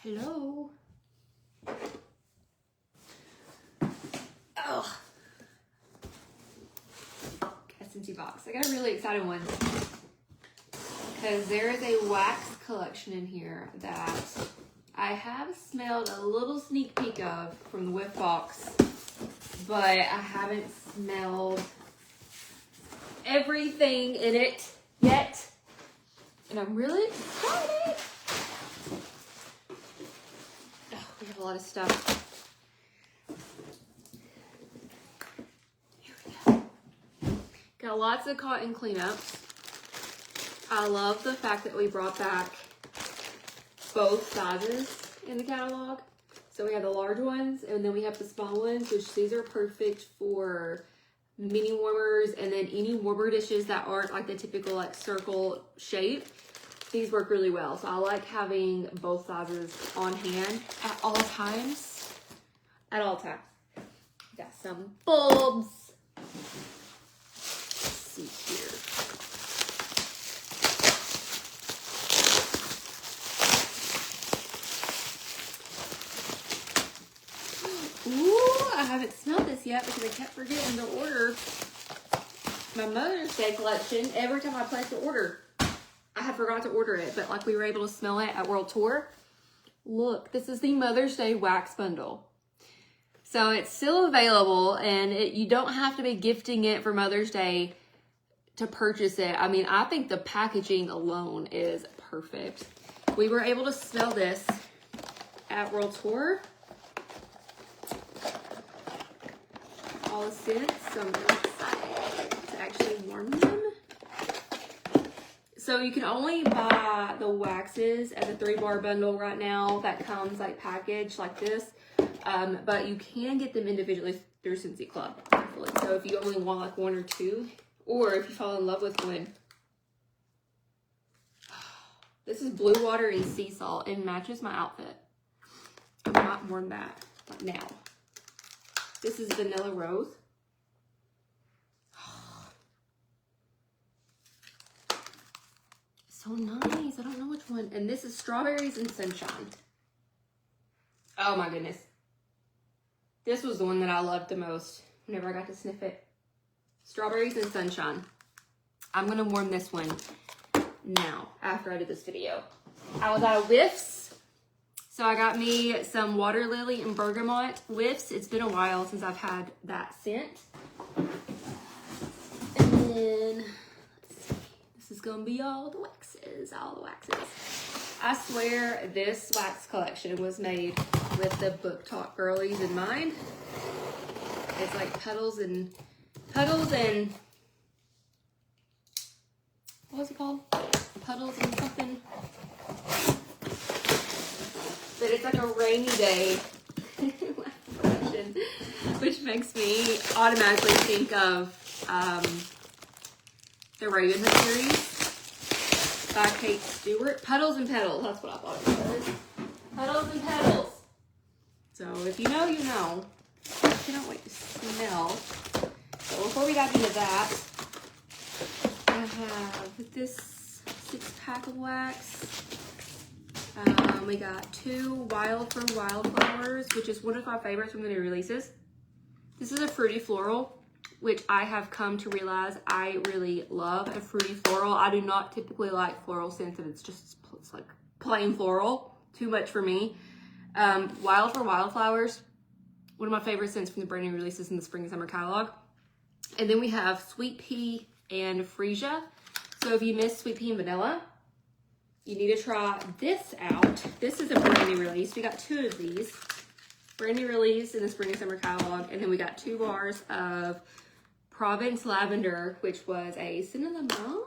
Hello. Oh. Scentsy box. I got a really exciting one because there is a wax collection in here that I have smelled a little sneak peek of from the whiff box, but I haven't smelled everything in it yet, and I'm really excited. Oh, we have a lot of stuff. Got lots of cotton cleanups. I love the fact that we brought back both sizes in the catalog. So we have the large ones and then we have the small ones, which these are perfect for mini warmers and then any warmer dishes that aren't like the typical like circle shape. These work really well. So I like having both sizes on hand at all times. At all times. Got some bulbs. See here. Ooh, I haven't smelled this yet because I kept forgetting to order my Mother's Day collection. Every time I place an order, I had forgot to order it, but like we were able to smell it at World Tour. Look, this is the Mother's Day wax bundle. So it's still available and you don't have to be gifting it for Mother's Day to purchase it. I mean, I think the packaging alone is perfect. We were able to smell this at World Tour. All the scents, so I'm really excited to actually warm them. So you can only buy the waxes as a 3-bar bundle right now that comes like packaged like this. But you can get them individually through Scentsy Club. So if you only want like 1 or 2, or if you fall in love with one. This is blue water and sea salt. It matches my outfit. I might warm that like now. This is vanilla rose. So nice. I don't know which one. And this is strawberries and sunshine. Oh my goodness. This was the one that I loved the most whenever I got to sniff it. Strawberries and sunshine. I'm gonna warm this one now after I did this video. I was out of whiffs. So I got me some water lily and bergamot whiffs. It's been a while since I've had that scent. And then, let's see, this is gonna be all the waxes, I swear this wax collection was made with the Book Talk girlies in mind. It's like petals and what was it called? Puddles and something. But it's like a rainy day collection, which makes me automatically think of the Raven Hood series by Kate Stewart. Puddles and Petals, that's what I thought it was. Puddles and Petals. So if you know, you know. I cannot wait to smell. So before we got into that, I have this 6-pack of wax. We got 2 Wild for Wildflowers, which is one of my favorites from the new releases. This is a fruity floral, which I have come to realize I really love a fruity floral. I do not typically like floral scents if it's like plain floral. Too much for me. Wild for Wildflowers, one of my favorite scents from the brand new releases in the spring and summer catalog. And then we have Sweet Pea and Freesia. So if you miss Sweet Pea and Vanilla, you need to try this out. This is a brand new release. We got 2 of these. Brand new release in the spring and summer catalog. And then we got 2 bars of Provence Lavender, which was a cinnamon mauve?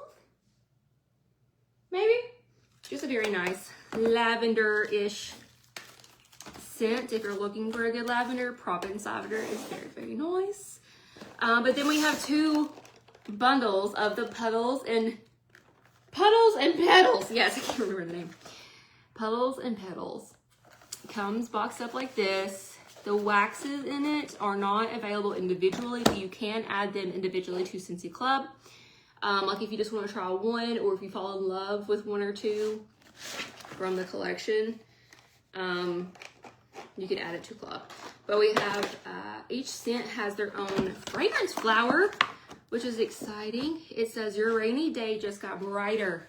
Maybe? Just a very nice lavender-ish scent. If you're looking for a good lavender, Provence Lavender is very, very nice. But then we have 2 bundles of the Puddles and Petals. Yes, I can't remember the name. Puddles and Petals. Comes boxed up like this. The waxes in it are not available individually, but you can add them individually to Scentsy Club. Like if you just want to try one, or if you fall in love with 1 or 2 from the collection. You can add it to club. But we have, each scent has their own fragrance flower, which is exciting. It says, your rainy day just got brighter.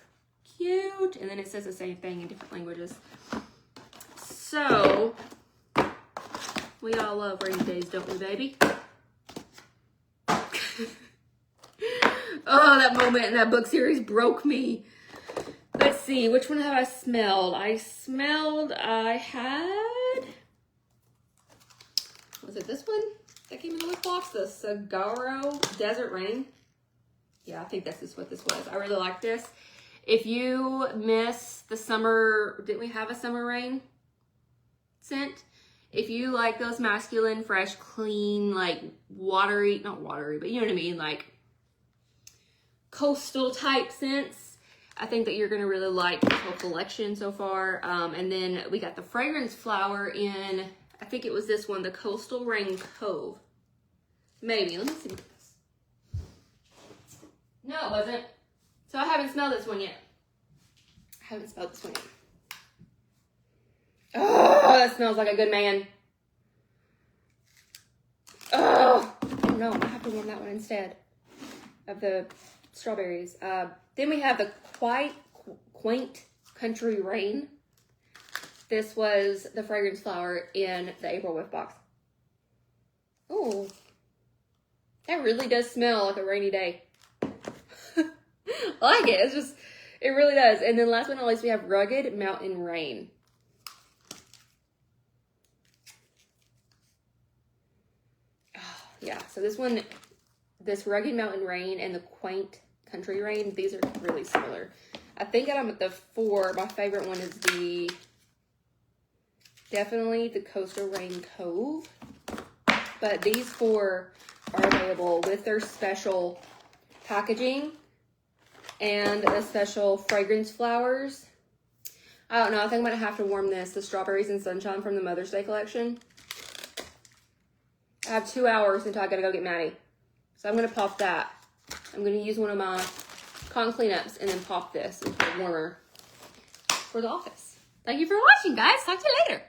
Cute. And then it says the same thing in different languages. So, we all love rainy days, don't we, baby? Oh, that moment in that book series broke me. Let's see, which one have I smelled? I had, was it this one that came in the lip box? The Saguaro Desert Rain. Yeah, I think this is what this was. I really like this. If you miss the summer, didn't we have a summer rain scent? If you like those masculine, fresh, clean, like watery, not watery, but you know what I mean, like coastal type scents, I think that you're going to really like this whole collection so far. And then we got the fragrance flower in, I think it was this one, the Coastal Rain Cove. Maybe. Let me see. No, it wasn't. So I haven't smelled this one yet. Oh, that smells like a good man. Oh, no, I have to warm that one instead of the strawberries. Then we have the Quaint Country Rain. This was the fragrance flower in the April whiff box. Oh, that really does smell like a rainy day. I like it. It's just, it really does. And then last but not least, we have Rugged Mountain Rain. Oh, yeah, so this one, this Rugged Mountain Rain and the Quaint Country Rain, these are really similar. I think I'm at the 4. My favorite one is definitely the Coastal Rain Cove. But these 4 are available with their special packaging and the special fragrance flowers. I don't know, I think I'm gonna have to warm this, the Strawberries and Sunshine from the Mother's Day collection. I have 2 hours until I gotta go get Maddie. So I'm gonna pop that. I'm gonna use one of my cotton cleanups and then pop this into the warmer for the office. Thank you for watching, guys. Talk to you later.